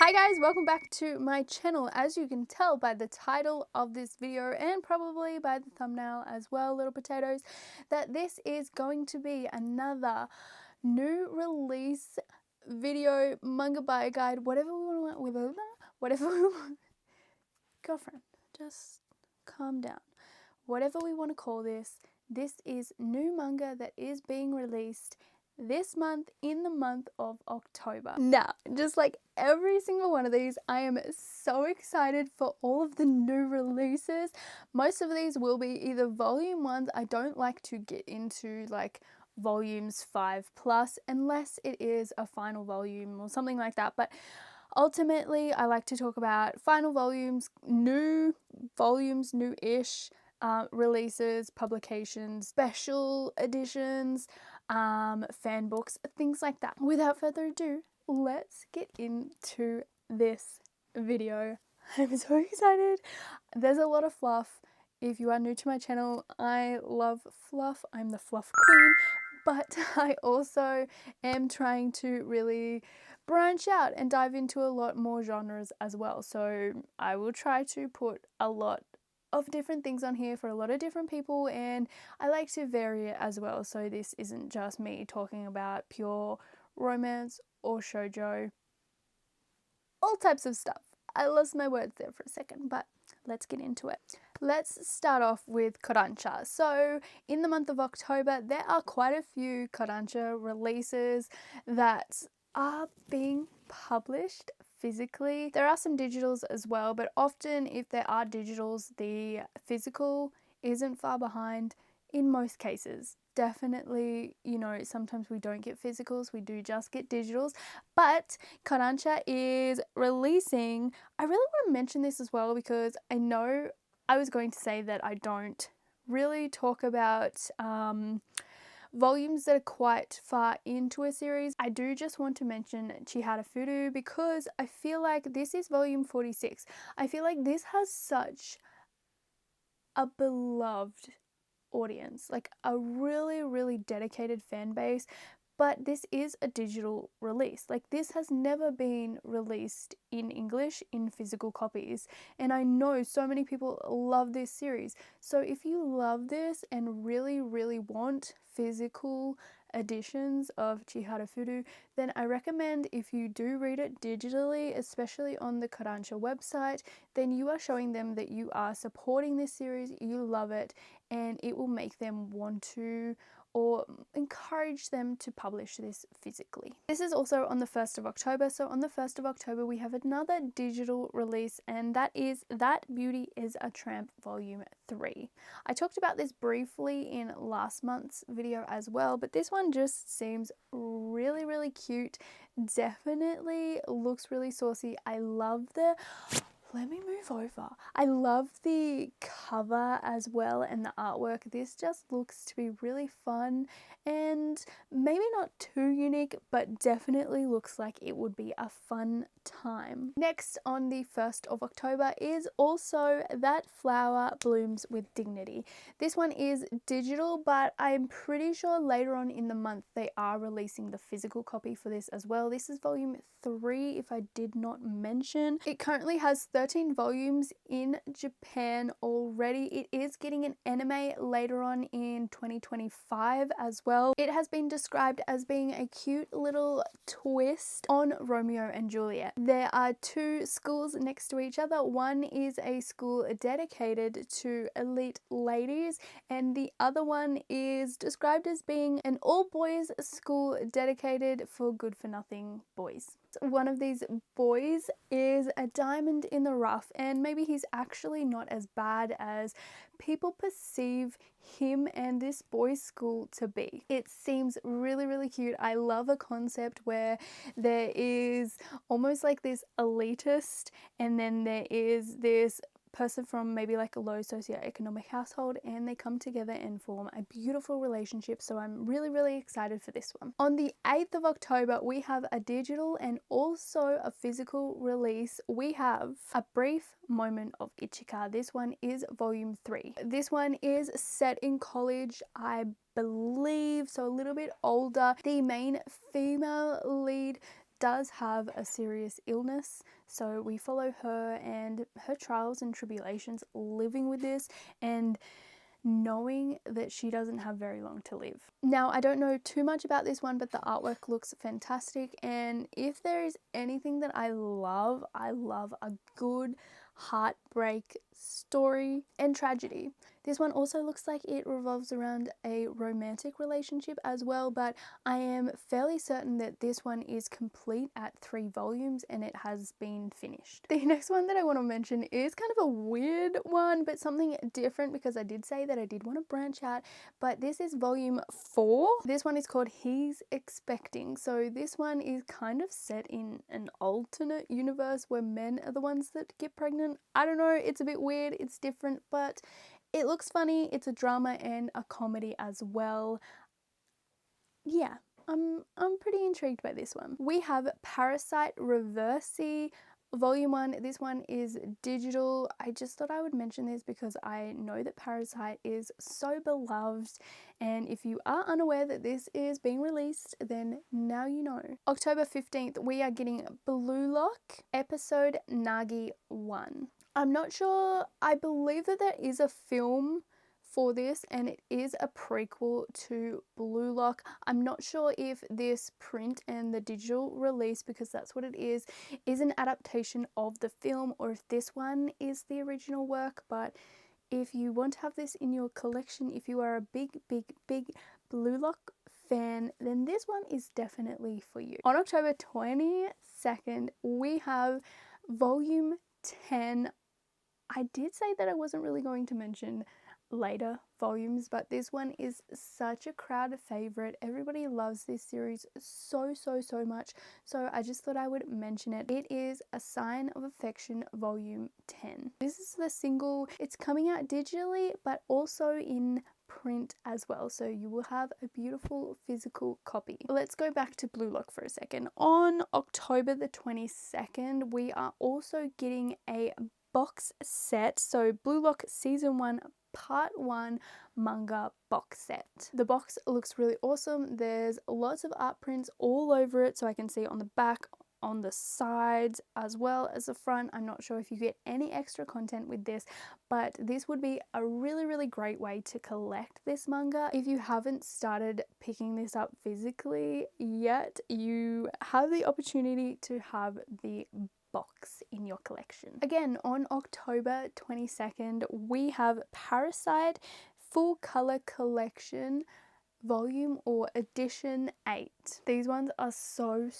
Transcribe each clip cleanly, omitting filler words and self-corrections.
Hi guys, welcome back to my channel. As you can tell by the title of this video and probably by the thumbnail as well, little potatoes, that this is going to be another new release video, manga buy guide, whatever we want, whatever we want. Girlfriend, just calm down. Whatever we want to call this, this is new manga that is being released this month in the month of October. Now, just like every single one of these, I am so excited for all of the new releases. Most of these will be either volume ones. I don't like to get into like volumes 5+ unless it is a final volume or something like that, but ultimately I like to talk about final volumes, new-ish releases, publications, special editions, fan books, things like that. Without further ado, let's get into this video. I'm so excited. There's a lot of fluff. If you are new to my channel, I love fluff. I'm the fluff queen, but I also am trying to really branch out and dive into a lot more genres as well. So I will try to put a lot of different things on here for a lot of different people, and I like to vary it as well, so this isn't just me talking about pure romance or shoujo, all types of stuff. I lost my words there for a second, but let's get into it. Let's start off with kodansha. So in the month of October, there are quite a few kodansha releases that are being published physically. There are some digitals as well, but often if there are digitals, the physical isn't far behind in most cases. Definitely, you know, sometimes we don't get physicals, we do just get digitals, but kodansha is releasing. I really want to mention this as well because I know I was going to say that I don't really talk about volumes that are quite far into a series. I do just want to mention Chihayafuru because I feel like this is volume 46. I feel like this has such a beloved audience, like a really dedicated fan base, but this is a digital release. Like, this has never been released in English in physical copies, and I know so many people love this series. So if you love this and really want physical editions of Chihayafuru, then I recommend, if you do read it digitally, especially on the kodansha website, then you are showing them that you are supporting this series, you love it, and it will make them want to, or encourage them to publish this physically. This is also on the 1st of October. So on the 1st of October, we have another digital release, and that is That Beauty is a Tramp Volume 3. I talked about this briefly in last month's video as well, but this one just seems really cute. Definitely looks really saucy. I love the... Let me move over. I love the cover as well and the artwork. This just looks to be really fun and maybe not too unique, but definitely looks like it would be a fun time. Next, on the 1st of October is also That Flower Blooms with Dignity. This one is digital, but I'm pretty sure later on in the month they are releasing the physical copy for this as well. This is volume 3, if I did not mention. It currently has 13 volumes in Japan already. It is getting an anime later on in 2025 as well. It has been described as being a cute little twist on Romeo and Juliet. There are two schools next to each other. One is a school dedicated to elite ladies, and the other one is described as being an all-boys school dedicated for good-for-nothing boys. One of these boys is a diamond in the rough, and maybe he's actually not as bad as people perceive him and this boys' school to be. It seems really cute. I love a concept where there is almost like this elitist, and then there is this person from maybe like a low socioeconomic household, and they come together and form a beautiful relationship. So I'm really excited for this one. On the 8th of October, we have a digital and also a physical release. We have A Brief Moment of Ichika. This one is volume 3. This one is set in college, I believe, so a little bit older. The main female lead does have a serious illness, so we follow her and her trials and tribulations living with this and knowing that she doesn't have very long to live. Now, I don't know too much about this one, but the artwork looks fantastic, and if there is anything that I love a good heartbreak story and tragedy. This one also looks like it revolves around a romantic relationship as well, but I am fairly certain that this one is complete at 3 volumes and it has been finished. The next one that I want to mention is kind of a weird one, but something different, because I did say that I did want to branch out, but this is volume 4. This one is called He's Expecting. So this one is kind of set in an alternate universe where men are the ones that get pregnant. I don't know, it's a bit weird, it's different, but it looks funny. It's a drama and a comedy as well. Yeah, I'm pretty intrigued by this one. We have Parasyte Reversi Volume 1. This one is digital. I just thought I would mention this because I know that Parasyte is so beloved, and if you are unaware that this is being released, then now you know. October 15th, we are getting Blue Lock episode Nagi 1. I'm not sure, I believe that there is a film for this and it is a prequel to Blue Lock. I'm not sure if this print and the digital release, because that's what it is an adaptation of the film, or if this one is the original work. But if you want to have this in your collection, if you are a big Blue Lock fan, then this one is definitely for you. On October 22nd, we have volume 10. I did say that I wasn't really going to mention later volumes, but this one is such a crowd favorite. Everybody loves this series so much, so I just thought I would mention it. It is A Sign of Affection volume 10. This is the single. It's coming out digitally but also in print as well, so you will have a beautiful physical copy. Let's go back to Blue Lock for a second. On October the 22nd, we are also getting a box set. So Blue Lock Season 1 Part 1 manga box set. The box looks really awesome. There's lots of art prints all over it, so I can see on the back, on the sides, as well as the front. I'm not sure if you get any extra content with this, but this would be a really great way to collect this manga. If you haven't started picking this up physically yet, you have the opportunity to have the box in your collection. Again, on October 22nd, we have Parasyte Full Color Collection Volume or Edition 8. These ones are so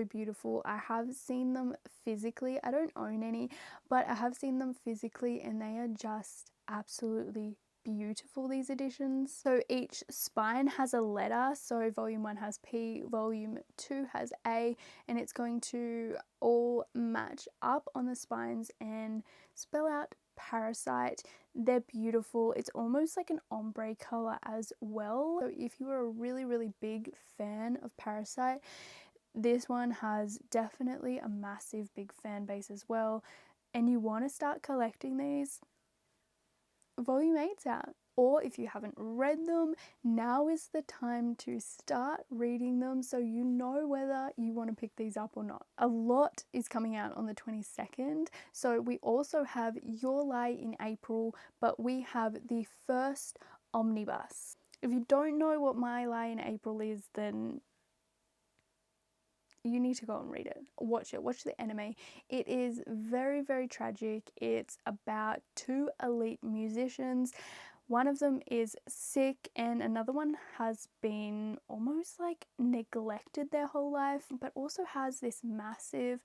beautiful. I have seen them physically. I don't own any, but I have seen them physically and they are just absolutely beautiful, these editions. So each spine has a letter, so volume 1 has P, volume 2 has A, and it's going to all match up on the spines and spell out Parasyte. They're beautiful. It's almost like an ombre color as well, so if you are a really big fan of Parasyte, this one has definitely a massive big fan base as well, and you want to start collecting these, volume 8's out. Or if you haven't read them, now is the time to start reading them so you know whether you want to pick these up or not. A lot is coming out on the 22nd. So we also have Your Lie in April, but we have the first omnibus. If you don't know what My Lie in April is, then you need to go and read it. Watch it. Watch the anime. It is very tragic. It's about 2 elite musicians. One of them is sick and another one has been almost like neglected their whole life, but also has this massive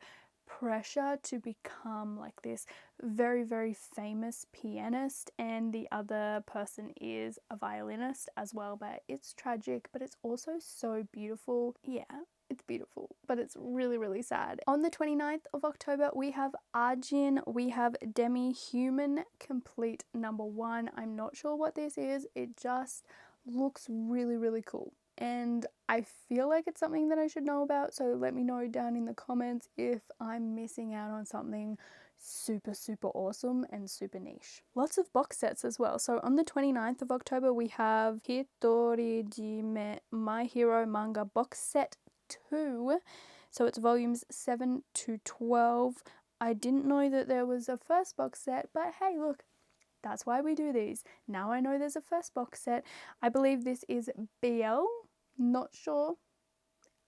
pressure to become like this very famous pianist, and the other person is a violinist as well. But it's tragic, but it's also so beautiful. Yeah, it's beautiful, but it's really sad. On the 29th of October, we have Arjin. We have Demi-Human Complete #1. I'm not sure what this is. It just looks really cool, and I feel like it's something that I should know about, so let me know down in the comments if I'm missing out on something super awesome and super niche. Lots of box sets as well. So on the 29th of October, we have Hitorijime My Hero Manga Box Set 2. So it's volumes 7 to 12. I didn't know that there was a first box set, but hey, look, that's why we do these. Now I know there's a first box set. I believe this is BL. Not sure.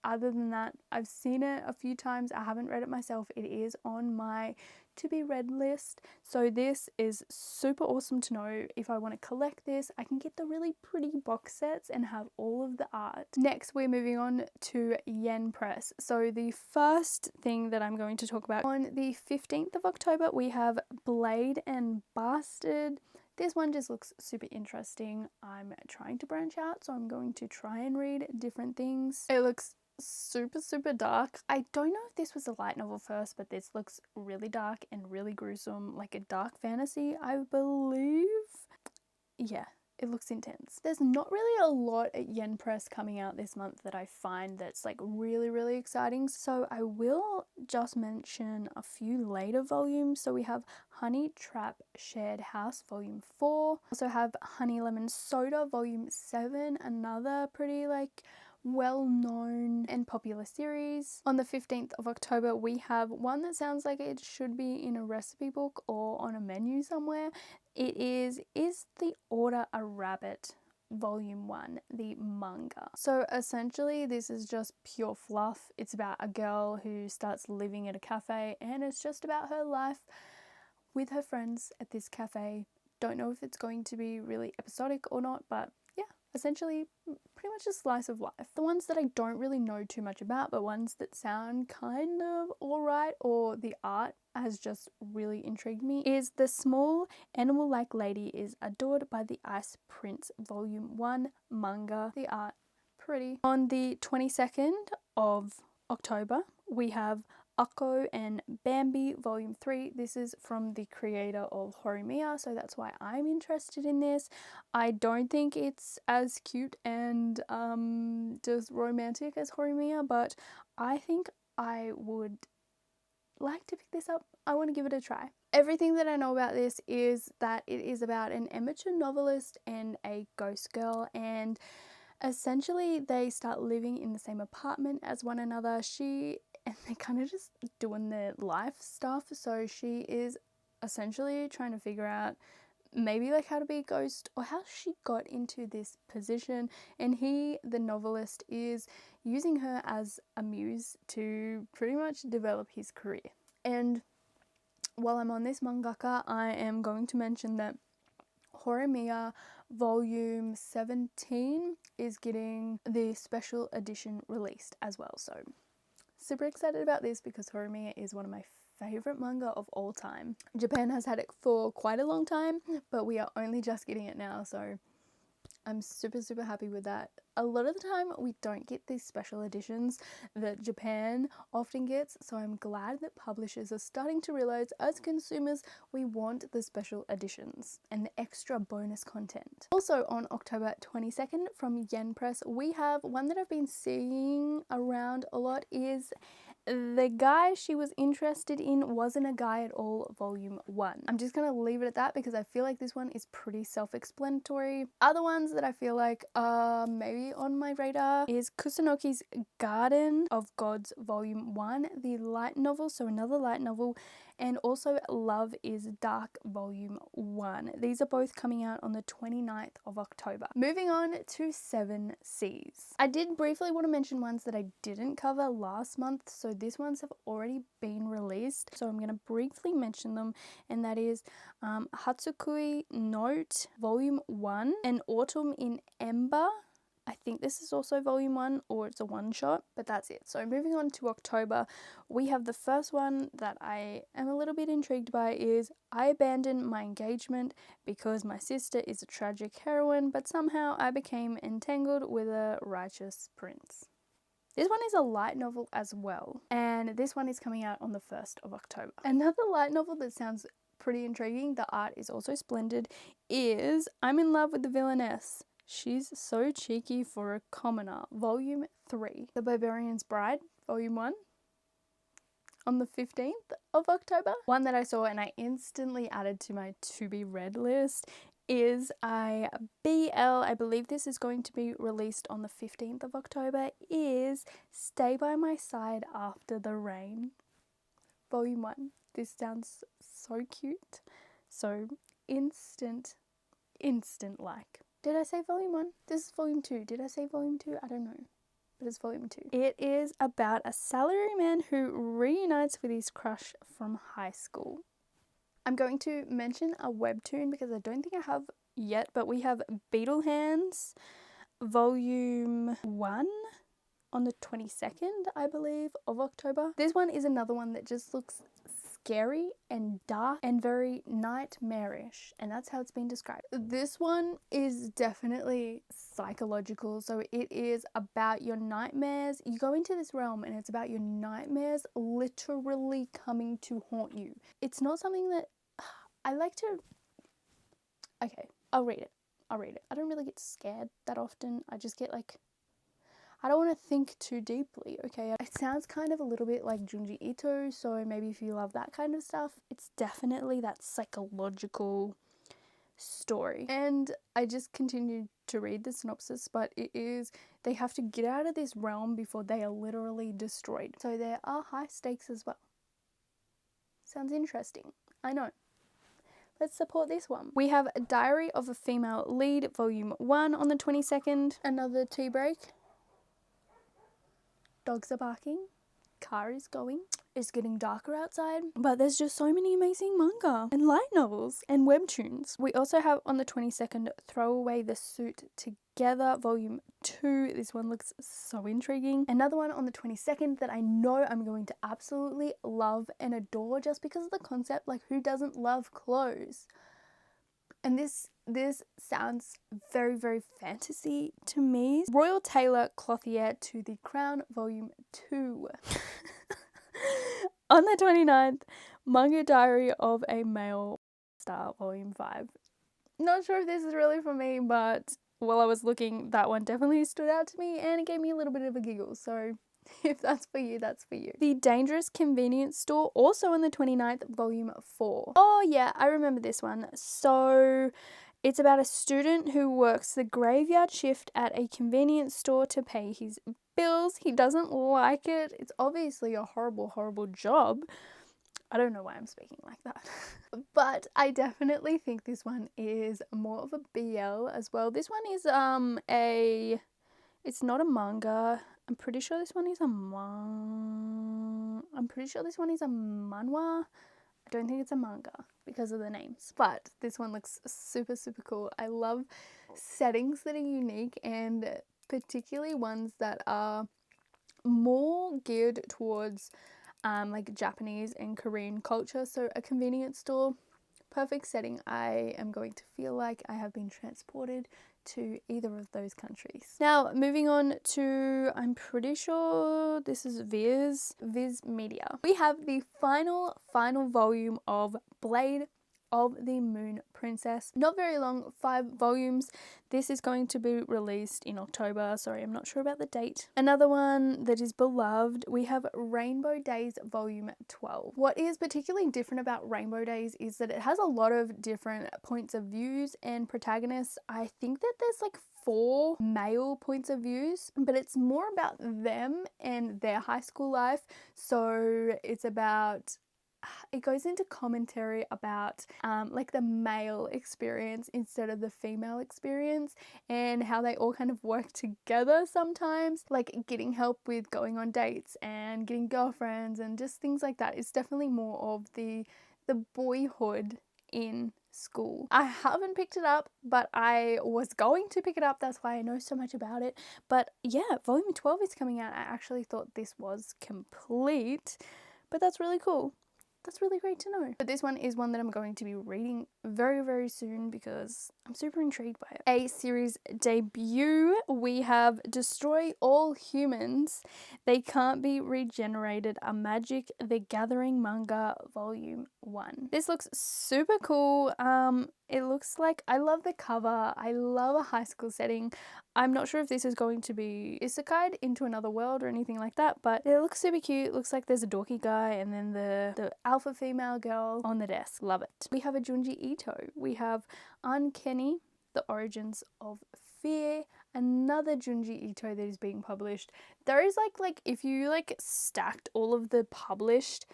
Other than that, I've seen it a few times. I haven't read it myself. It is on my to be read list. So this is super awesome to know. If I want to collect this, I can get the really pretty box sets and have all of the art. Next, we're moving on to Yen Press. So the first thing that I'm going to talk about, on the 15th of October, we have Blade and Bastard. This one just looks super interesting. I'm trying to branch out, so I'm going to try and read different things. It looks super dark. I don't know if this was a light novel first, but this looks really dark and really gruesome, like a dark fantasy, I believe. Yeah, it looks intense. There's not really a lot at Yen Press coming out this month that I find that's like really exciting, so I will just mention a few later volumes. So we have Honey Trap Shared House Volume 4. Also have Honey Lemon Soda Volume 7, another pretty like well-known and popular series. On the 15th of October, we have one that sounds like it should be in a recipe book or on a menu somewhere. It is the Order a Rabbit Volume 1, the manga. So essentially this is just pure fluff. It's about a girl who starts living at a cafe, and it's just about her life with her friends at this cafe. Don't know if it's going to be really episodic or not, but yeah, essentially pretty much a slice of life. The ones that I don't really know too much about, but ones that sound kind of alright, or the art has just really intrigued me, is The Small Animal-Like Lady is Adored by the Ice Prince Volume 1 manga. The art pretty. On the 22nd of October, we have Akko and Bambi Volume 3. This is from the creator of Horimiya, so that's why I'm interested in this. I don't think it's as cute and just romantic as Horimiya, but I think I would like to pick this up. I want to give it a try. Everything that I know about this is that it is about an amateur novelist and a ghost girl, and essentially they start living in the same apartment as one another. And they're kind of just doing their life stuff. So she is essentially trying to figure out maybe like how to be a ghost or how she got into this position. And he, the novelist, is using her as a muse to pretty much develop his career. And while I'm on this mangaka, I am going to mention that Horimiya Volume 17 is getting the special edition released as well. So super excited about this because Horimiya is one of my favorite manga of all time. Japan has had it for quite a long time, but we are only just getting it now, so I'm super happy with that. A lot of the time we don't get these special editions that Japan often gets, so I'm glad that publishers are starting to realize as consumers we want the special editions and the extra bonus content. Also on October 22nd from Yen Press, we have one that I've been seeing around a lot, is The Guy She Was Interested In Wasn't a Guy at All Volume 1. I'm just gonna leave it at that because I feel like this one is pretty self-explanatory. Other ones that I feel like are maybe on my radar is Kusunoki's Garden of Gods Volume 1, the light novel, so another light novel, and also Love is Dark Volume 1. These are both coming out on the 29th of October. Moving on to 7 Seas. I did briefly want to mention ones that I didn't cover last month, so these ones have already been released, so I'm going to briefly mention them, and that is Hatsukui Note Volume 1 and Autumn in Ember. I think this is also Volume 1 or it's a one-shot, but that's it. So moving on to October, we have the first one that I am a little bit intrigued by is I Abandoned My Engagement Because My Sister is a Tragic Heroine, but somehow I became entangled with a righteous prince. This one is a light novel as well, and this one is coming out on the 1st of October. Another light novel that sounds pretty intriguing, the art is also splendid, is I'm in Love with the Villainess. She's So Cheeky for a Commoner, Volume 3. The Barbarian's Bride, Volume 1, on the 15th of October. One that I saw and I instantly added to my to be read list is a BL. I believe this is going to be released on the 15th of October, is Stay By My Side After the Rain. Volume 1. This sounds so cute. So instant like. Did I say volume 1? This is volume 2. Did I say volume 2? I don't know. But it's volume 2. It is about a salaryman who reunites with his crush from high school. I'm going to mention a webtoon because I don't think I have yet, but we have Beetle Hands volume 1 on the 22nd, I believe, of October. This one is another one that just looks scary and dark and very nightmarish, and that's how it's been described. This one is definitely psychological, so it is about your nightmares. You go into this realm and it's about your nightmares literally coming to haunt you. It's not something that I like to... Okay, I'll read it. I don't really get scared that often. I just get like... I don't want to think too deeply, okay? It sounds kind of a little bit like Junji Ito, so maybe if you love that kind of stuff, it's definitely that psychological story. And I just continued to read the synopsis, but it is, they have to get out of this realm before they are literally destroyed. So there are high stakes as well. Sounds interesting. I know. Let's support this one. We have Diary of a Female Lead, Volume 1 on the 22nd. Another tea break. Dogs are barking, car is going, it's getting darker outside, but there's just so many amazing manga and light novels and webtoons. We also have on the 22nd, Throw Away the Suit Together, Volume 2. This one looks so intriguing. Another one on the 22nd that I know I'm going to absolutely love and adore just because of the concept, like who doesn't love clothes? And this sounds very, very fantasy to me. Royal Tailor Clothier to the Crown, Volume 2. On the 29th, Manga Diary of a Male Star, Volume 5. Not sure if this is really for me, but while I was looking, that one definitely stood out to me and it gave me a little bit of a giggle. So if that's for you, that's for you. The Dangerous Convenience Store, also on the 29th, Volume 4. Oh yeah, I remember this one. So it's about a student who works the graveyard shift at a convenience store to pay his bills. He doesn't like it. It's obviously a horrible, horrible job. I don't know why I'm speaking like that. But I definitely think this one is more of a BL as well. This one is it's not a manga. I'm pretty sure this one is a manhwa. I don't think it's a manga because of the names, but this one looks super, super cool. I love settings that are unique and particularly ones that are more geared towards like Japanese and Korean culture. So a convenience store, perfect setting. I am going to feel like I have been transported to either of those countries. Now, moving on to, I'm pretty sure this is Viz Media. We have the final volume of Blade of the Moon Princess. Not very long, 5 volumes. This is going to be released in October. Sorry, I'm not sure about the date. Another one that is beloved, we have Rainbow Days Volume 12. What is particularly different about Rainbow Days is that it has a lot of different points of views and protagonists. I think that there's like 4 male points of views, but it's more about them and their high school life. So it's about, it goes into commentary about like the male experience instead of the female experience and how they all kind of work together sometimes, like getting help with going on dates and getting girlfriends and just things like that. It's definitely more of the boyhood in school. I haven't picked it up, but I was going to pick it up. That's why I know so much about it. But yeah, volume 12 is coming out. I actually thought this was complete, but that's really cool. That's really great to know. But this one is one that I'm going to be reading very, very soon because I'm super intrigued by it. A series debut, we have Destroy All Humans. They Can't Be Regenerated, a Magic the Gathering manga, Volume 1. This looks super cool. It looks like, I love the cover. I love a high school setting. I'm not sure if this is going to be isekai'd into another world or anything like that, but it looks super cute. It looks like there's a dorky guy and then the alpha female girl on the desk. Love it. We have a Junji Ito. We have Uncanny, The Origins of Fear, another Junji Ito that is being published. There is like if you like stacked all of the published,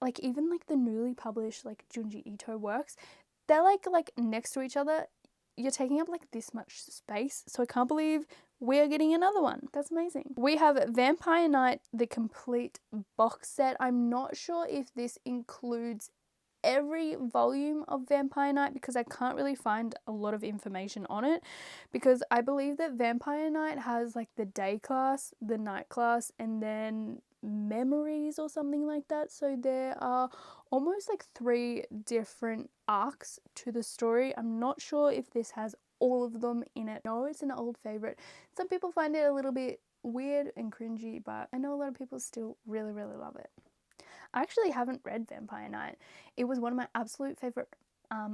like even like the newly published like Junji Ito works, they're like next to each other. You're taking up like this much space, so I can't believe we're getting another one. That's amazing. We have Vampire Knight, the complete box set. I'm not sure if this includes every volume of Vampire Knight because I can't really find a lot of information on it, because I believe that Vampire Knight has like the day class, the night class, and then memories or something like that. So there are almost like 3 different arcs to the story. I'm not sure if this has all of them in it. No, it's an old favorite. Some people find it a little bit weird and cringy, but I know a lot of people still really love it. I actually haven't read Vampire Knight. It was one of my absolute favorite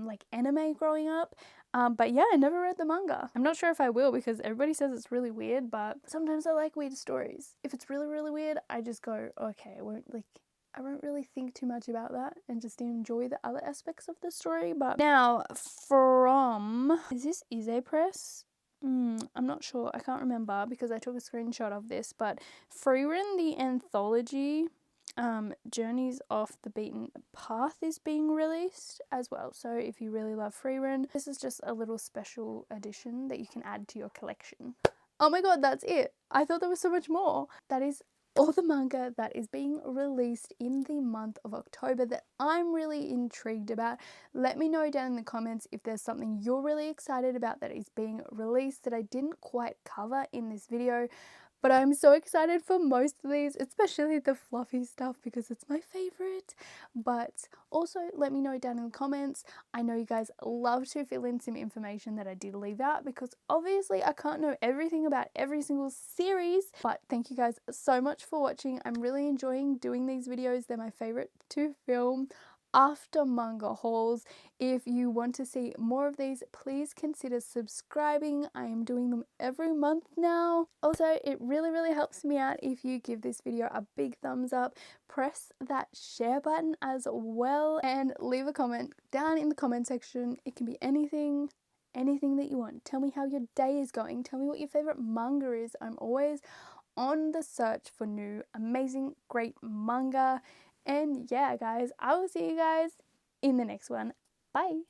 like anime growing up, but yeah, I never read the manga. I'm not sure if I will because everybody says it's really weird, but sometimes I like weird stories. If it's really weird, I just go, okay, I won't really think too much about that and just enjoy the other aspects of the story. But now from, is this Ize Press? I'm not sure, I can't remember because I took a screenshot of this, but Fragrant the Anthology Journeys Off the Beaten Path is being released as well. So if you really love Freerun, this is just a little special edition that you can add to your collection. Oh my god, that's it. I thought there was so much more. That is all the manga that is being released in the month of October that I'm really intrigued about. Let me know down in the comments if there's something you're really excited about that is being released that I didn't quite cover in this video. But I'm so excited for most of these, especially the fluffy stuff because it's my favorite. But also let me know down in the comments. I know you guys love to fill in some information that I did leave out because obviously I can't know everything about every single series. But thank you guys so much for watching. I'm really enjoying doing these videos. They're my favorite to film after manga hauls. If you want to see more of these, please consider subscribing. I am doing them every month now. Also, it really helps me out if you give this video a big thumbs up, press that share button as well, and leave a comment down in the comment section. It can be anything that you want. Tell me how your day is going. Tell me what your favorite manga is. I'm always on the search for new, amazing, great manga. And yeah, guys, I will see you guys in the next one. Bye.